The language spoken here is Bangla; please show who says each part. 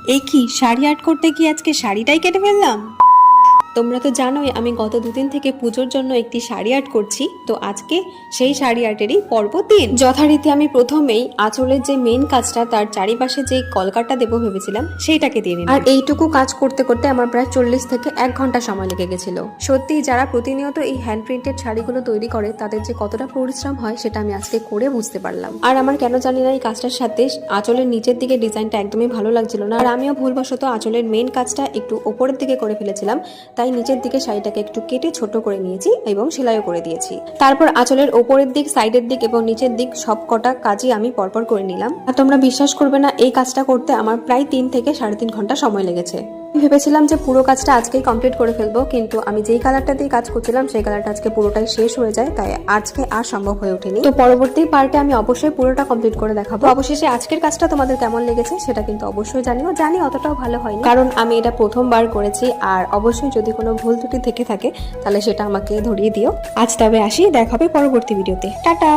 Speaker 1: এই কি শাড়ি আর্ট করতে গিয়ে আজকে শাড়িটাই কেটে ফেললাম। তোমরা তো জানোই আমি গত দুদিন থেকে পুজোর জন্য একটি শাড়ি আর্ট করছি, তো আজকে সেই শাড়ি আর্টেরই পর্ব 3। যথারীতি আমি প্রথমেই আঁচলের যে মেইন কাজটা তার চারিপাশে যে কলকাটা দেবো ভেবেছিলাম সেইটাকে দিয়ে নিলাম। আর এইটুকু কাজ করতে করতে আমার প্রায় 40 থেকে 1 ঘন্টা সময় লেগে গেছিল। সত্যি যারা প্রতিনিয়ত এই হ্যান্ড প্রিন্টেড শাড়িগুলো তৈরি করে তাদের যে কতটা পরিশ্রম হয় সেটা আমি আজকে করে বুঝতে পারলাম। আর আমার কেন জানি না এই কাজটার সাথে আঁচলের নিচের দিকে ডিজাইনটা একদমই ভালো লাগছিল না, আর আমিও ভুলবশত আঁচলের মেইন কাজটা একটু ওপরের দিকে করে ফেলেছিলাম, তাই নিচের দিকে শাড়িটাকে একটু কেটে ছোট করে নিয়েছি এবং সেলাইও করে দিয়েছি। তারপর আঁচলের ওপরের দিক, সাইডের দিক এবং নিচের দিক সব কটা কাজই আমি পরপর করে নিলাম। আর তোমরা বিশ্বাস করবে না, এই কাজটা করতে আমার প্রায় 3 থেকে 3.5 ঘন্টা সময় লেগেছে। ভেবেছিলাম যে পুরো কাজটা আজকেই কমপ্লিট করে ফেলবো, কিন্তু আমি যেই কালারটা দিয়ে কাজ করছিলাম সেই কালারটা আজকে পুরোটাই শেষ হয়ে যায়, তাই আজকে আর সম্ভব হয়ে ওঠেনি। তো পরবর্তী পার্টে আমি অবশ্যই পুরোটা কমপ্লিট করে দেখাবো। অবশেষে আজকের কাজটা তোমাদের কেমন লেগেছে সেটা কিন্তু অবশ্যই জানিও। জানি অতটাও ভালো হয়নি, কারণ আমি এটা প্রথমবার করেছি, আর অবশ্যই যদি কোনো ভুল ত্রুটি থেকে থাকে তাহলে সেটা আমাকে ধরিয়ে দিও। আজ তবে আসি, দেখা হবে পরবর্তী ভিডিওতে। টাটা।